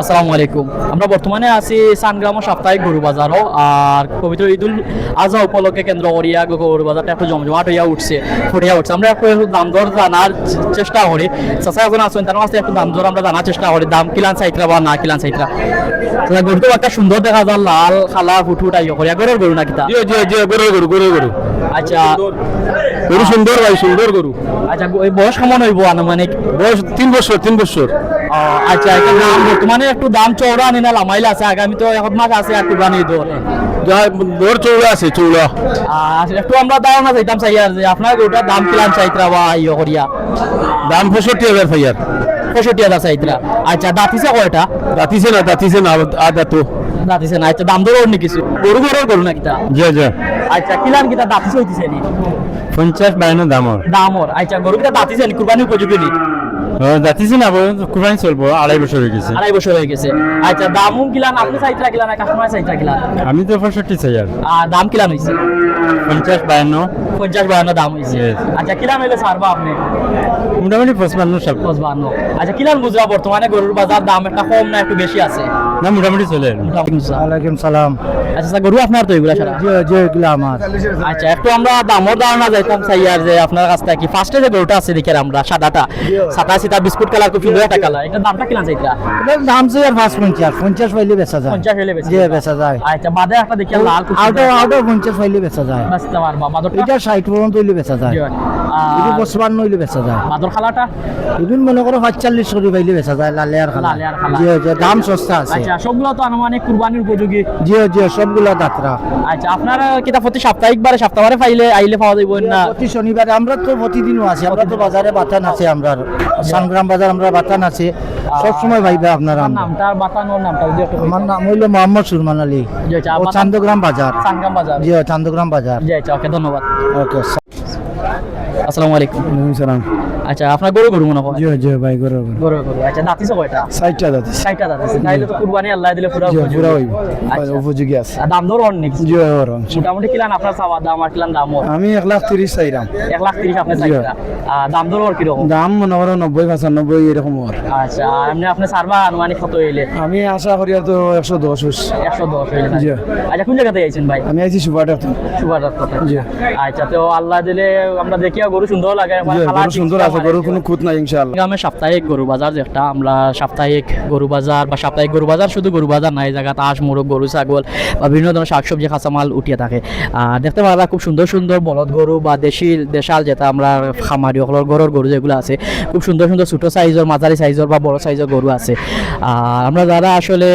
আসসালামু আলাইকুম। আমরা বর্তমানে আছি সানগ্রাম সাপ্তাহিক গরু বাজারও, আর পবিত্র ঈদুল আজহা উপলক্ষে কেন্দ্র করিয়া গরু বাজারটা একটু জমজমাট হইয়া উঠছে, ফুটিয়া উঠছে। আমরা একটু দাম দর জানার চেষ্টা করি। চাচা এখন আসুন, তার কাছে একটু দাম দর আমরা জানার চেষ্টা করি, দাম কিলান চাইতরা বা না কিলান চাইতরা। গরু তো একটা সুন্দর দেখা যায়, লাল খালা ফুটু টাইপ করিয়া গরুর গরু না কিতা? গরুর গরু। আচ্ছা, গরু সুন্দর ভাই, সুন্দর গরু। আচ্ছা ওই বয়স কেমন হইব আনুমানিক? বয়স 3 বছর 3 বছর। আচ্ছা, দাম বর্তমানে একটু দাম চৌড়া আনি না লামাইল আছে, আগামী তো এক মাস আছে আর কুরবানি ঈদ। দর চৌড়া আছে, চৌড়া। একটু আমরা ধারণা চাইতাম চাই আর যে আপনার গরুটার দাম কিলাম চাইতরা বা ইয়ে করিয়া? দাম 65,000 ভাইয়ার। 65,000 চাইতরা। আচ্ছা, দাঁতিছে কয়টা? দাঁতিছে না আদা তো দাঁতিছে না। আচ্ছা, দাম দর নি কিছু? গরু গরুর গরু না কিতা? জি। আচ্ছা, কিলান কিতা দাঁতিছে হইতিছে নি? 50-52 দামর। দামর। আচ্ছা, গরু কিতা দাঁতিছে নি? কুরবানি উপযোগী নি? দাঁতিছে না, কুরবানি চলবো, 2.5 বছর হয়ে গেছে। 2.5 বছর হয়ে গেছে। আচ্ছা, দামও কিলান আপনি চাইতরা কিলান না কাস্টমার চাইতরা কিলান? আমি তো 65 চাই আর। দাম কিলান হইছে? 50-52। 50-52 দাম হইছে। আচ্ছা, কিলান হইলে ছাড়বা আপনি? মোটামুটি 55 52। আচ্ছা, কিলান বুঝরা বর্তমানে গরুর বাজার দাম একটা কম না একটু বেশি আছে? না, মোটামুটি চলে। ওয়ালাইকুম সালাম। আচ্ছা, গরু আপনার তো এগুলা সারা? জি এগুলো আমার। আচ্ছা, একটু আমরা দামও ধারণা যাইতাম চাই আর যে আপনার কাছ থেকে ফার্স্টে যে গরুটা আছে দেখে আমরা সাদাটা সাদা সিতা বিস্কুট কালার, খুব সুন্দর একটা কালার, এটার দামটা কিনা চাইতা? এটার দাম চাই আর 50 পাইলে বেচা যায়। 50 হইলে বেশি? জি বেচা যায়। আচ্ছা, বাদে একটা দেখে লাল খুব আউট 50 পাইলে বেচা যায়। বাঁচতে পারবা বাদরটা? এটা 60 পর্যন্ত হইলে বেচা যায়। এটা 55 হইলে বেচা যায়। বাদর খালাটা? এগুন মনে করো 45 করে পাইলে বেচা যায়, লালে আর খালা। লালে আর খালা। জি দাম সস্তা আছে। আচ্ছা, সবগুলো তো আনুমানিক কুরবানির উপযোগী? জি সবগুলা দাতরা। আচ্ছা, আপনার কিতা প্রতি সপ্তাহে পাইলে আইলে পাওয়া যাইব না? প্রতি শনিবারে আমরা তো প্রতিদিনও আছি, আমরা তো বাজারে বাতান আছে, আমরা সানগ্রাম বাজার আমরা বাতান আছে, সব সময় ভাইবা আপনারা। নামটা আর বাতানোর নামটা যদি একটু? আমার নাম হইল মোহাম্মদ সুরমান আলী, জি। আচ্ছা, ও চান্দগ্রাম বাজার। সানগ্রাম বাজার? জি চান্দগ্রাম বাজার। জি। আচ্ছা, ওকে, ধন্যবাদ। ওকে। আসসালামু আলাইকুম। সালাম। আচ্ছা, আপনার গরু মনে হয়? জি ভাই গরু। গরু। আচ্ছা, দাঁতিছে কয়টা? 60টা দাঁত। 60টা দাঁতিছে। তাইলে তো কুরবানি আল্লাহ দিলে পুরো পুরা হইব, আচ্ছা। উপযোগী আছে। দাম দর অনেক? জি ওরন। মোটামুটি কিলান আপনার চাওয়া দাম আর কিলান দাম? আমি 1,30,000 চাইলাম। 1,30,000 আপনি চাইরা? দাম দর কি রকম? দাম মনে করো 90-95 এরকম ওর। আচ্ছা, আপনি সারবা আনুমানিক কত হইলে? আমি আশা করি তো 110। 110 হইলে? জি। আচ্ছা, কোন জায়গাতে আইছেন ভাই? আমি আইছি সুপারটা। জি। আচ্ছা, তো আল্লাহ দিলে আমরা দেখিয়া গরু সুন্দর লাগে, গরু সুন্দর আছে, গরু কোনো খুঁত নাই ইনশাআল্লাহ। গ্রামে সাপ্তাহিক গরু বাজার যেটা, আমরা সাপ্তাহিক গরু বাজার বা সাপ্তাহিক গরু বাজার, শুধু গরু বাজার নাই, জায়গাতে হাঁস মুরগ, গরু ছাগল বা বিভিন্ন ধরনের শাকসবজি কাঁচামাল উঠিয়ে থাকে। আর দেখতে পারা খুব সুন্দর সুন্দর বলদ গরু বা দেশাল যেটা আমরা খামারি হলর গরুর গরু যেগুলো আছে, খুব সুন্দর সুন্দর ছোটো সাইজের, মাঝারি সাইজের বা বড় সাইজের গরু আছে। আর আমরা যারা আসলে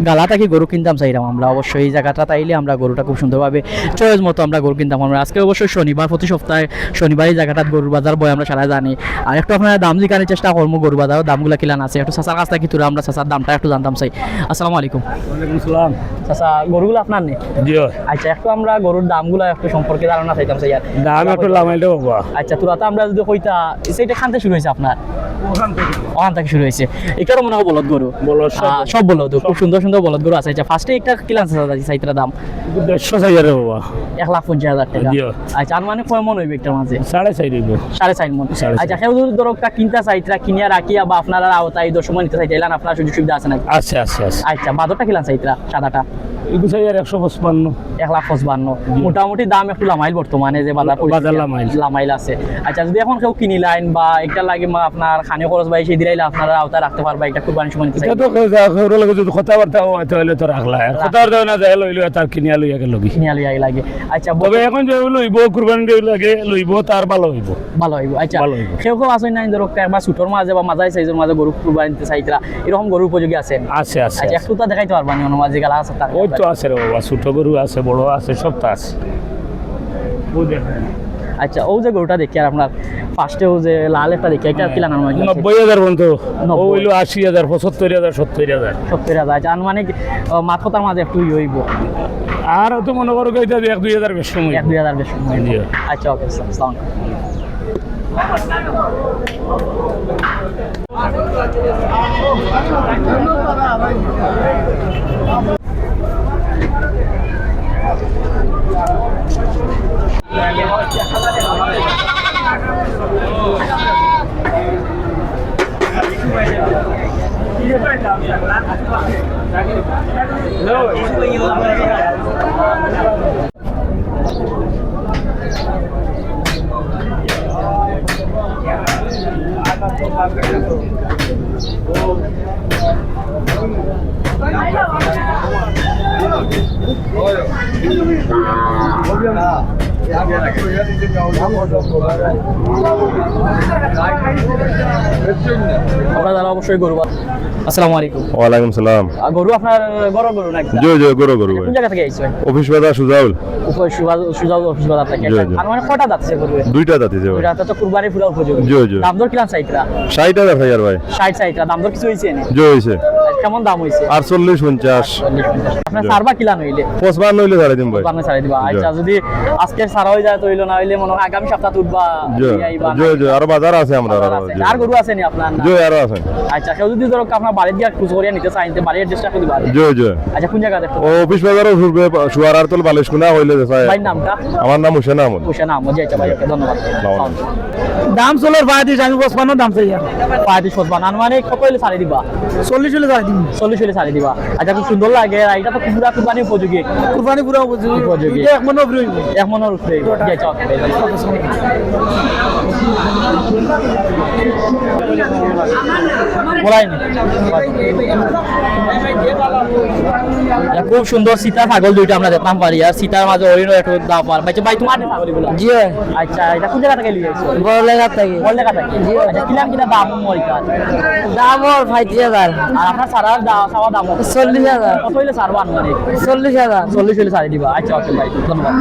গালা থাকি গরু কিনতাম চাইলাম, আমরা অবশ্যই এই জায়গাটা তাইলে আমরা গরুটা খুব সুন্দরভাবে চয়েস মতো আমরা গরু কিনতাম। আমরা আজকে অবশ্যই শনিবার, প্রতি সপ্তাহে শনিবার এই জায়গাটা গরুর বাজার বই আমরা সারা জানি। আর একটু আপনারা দাম জিকানোর চেষ্টা করবো, গরু বাজার দামগুলো কিলান আছে একটু চাচার কাছ থেকে তুলে আমরা চাচার দামটা একটু জানতাম চাই। আসসালামু আলাইকুম। ওয়ালাইকুম সালাম। চাচা, গরুগুলো আপনার নেই? জি। আচ্ছা, একটু আমরা গরুর দামগুলো একটু সম্পর্কে ধারণা চাইতাম চাই আর। দাম একটু লামাইলে বাবা। আচ্ছা, তুরাতে আমরা যদি কইতা সেইটা খানতে শুরু হয়েছে আপনার? ওখান থেকে শুরু হয়েছে। এটারও মনে হয় বলদ গরু? সব বলদ, খুব সুন্দর সুন্দর বলদ গরু আছে। আচ্ছা, ফার্স্টে একটা কিলান চাইতার দাম? 150 চাই রে বাবা। 1,50,000 টাকা? আচ্ছা, আর মানে কয় মন হইবে একটার মাঝে? 4.5 মন। আচ্ছা, কেউ যদি ধরো কিনতে চাইতরা, কিনিয়া রাখিয়া বা আপনারা আওতায় 10 মন নিতে চাইতে এলান, আপনার সুযোগ সুবিধা আছে নাকি? আচ্ছা। আচ্ছা, বাদরটা কিলান চাইতরা সাদাটা? 155। মোটামুটি দাম একটু লামাইল বর্তমানে যে বাজার লামাইল আছে। আচ্ছা, যদি এখন কেউ কিনি লাইন বা একটা লাগে আপনার খানি খরচ বা সেই দিলাইলে আপনারা আওতায় রাখতে পারবা, একটা কুরবানির সময় নিতে চাই? কথাবার্তা তাহলে তো রাখলা, কথাবার্তা না যায় লইলো তার কিনিয়া লইয়া লাগে। আচ্ছা, এখন যে লইব কুরবানি লাগে লইব তার ভালো হইব। আচ্ছা, কেউ আছে নাই ধরো একবার ছোটর মাঝে বা মাঝারি সাইজের মাঝে গরু কুরবানি নিতে চাইতরা, এরকম গরু উপযোগী আছেন? আছে। আচ্ছা, একটু তা দেখাইতে পারবা নি অনুমাজি গালা আছে? ওই তো আছে রে বাবা, ছোট গরু আছে, বড় আছে, সব তো আছে। আচ্ছা, ও যে গরুটা দেখি আর আপনার ফার্স্টে ও যে লাল একটা দেখি, এটা কি লাগানো? 90,000 বন্ধু। ও হইলো 80,000, 75,000, 70,000। 70,000। আচ্ছা, আনুমানিক মাথার মাঝে একটু হইব? আর তো মনে করো এটা 1-2,000 বেশি সময়। 1-2,000 বেশি সময়। আচ্ছা, ওকে, আসসালামু আলাইকুম। আপনারা যারা অবশ্যই গরু আসসালামু আলাইকুম। ওয়ালাইকুম সালাম। গরু আপনার বড় গরু নাকি? জি জি গরু গরু কোন জায়গা থেকে আইছেন? অফিস বাজার সুজাউল। সুজাউল অফিস বাজার থেকে। জি, জি। আর মানে কয়টা যাচ্ছে গরু? দুইটা দাঁতি যে ভাই। দুইটা তো কুরবানি পুরো উপযোগী। জি, জি। দাম দর কিলাম সাইটরা? 60,000 হাজার ভাই। 60 দাম দর কিছু হইছে না? জি হইছে। কেমন দাম হইছে? 48 50। আপনার জি। সারবা কিলান হইলে? 55 হইলে ছাড়াই দিম ভাই। বামে ছাড়াই দিবা। জি। আচ্ছা যদি আজকে সারা হয়ে যায় তো হইলো না হইলে মনে হয় আগামী সপ্তাহ তুলবা। জি জি জি আর বাজার আছে আমরা বাজার আরো। আছে। জি। আর গরু আছে নি আপনার? না? জি আরো আছে। আচ্ছা কেউ যদি ধরো আপনার বাড়ি দিয়ে খুঁজ করিয়া নিতে চাইতে বাড়ির চেষ্টা করে দিবা। জি জি। আচ্ছা কোন জায়গা দেখো? ও অফিস বাজারও ঘুরবে শুয়ার আর তোল বালিশ কোনা হইলে যায়। ভাই নামটা? আমার নাম হোসেন আহমদ। হোসেন আহমদ। জি আচ্ছা ভাই ওকে ধন্যবাদ। ধন্যবাদ। দাম চলে 35 আমি 55 দাম চাই পাঁচ সজবান আনুমানিক কত হইলে ছাড়ি দিবা? 40 হলে যাই দিন 40 হইলে ছাড়ি দিবা। আচ্ছা খুব সুন্দর লাগে এটা তো পুরা কুরবানি উপযোগী। কুরবানি পুরো উপযোগী উপযোগী। এটা এক মনে উপরে এক মনের উপরে। জি আচ্ছা ওকে। বলাই নি। খুব সুন্দর সীতা ছাগল দুইটা আমরা দেখলাম পারি আর সীতার মাঝে হরিণও একটু দাম পার ভাই ভাই তোমার ছাগলগুলো জি আচ্ছা এটা কোন জায়গা থেকে লিয়ে আইছো? বড় লেখা থাকে কোন জায়গা থেকে? আচ্ছা কিলাম কিনা দাম মরিকার দাম ওর 35,000 আর আপনার সারা সাওয়া দাম 40,000 কত হইলে ছাড়বা আনুমানিক? 40,000 40 হইলে ছাড়ি দিবা। আচ্ছা ওকে ভাই ধন্যবাদ।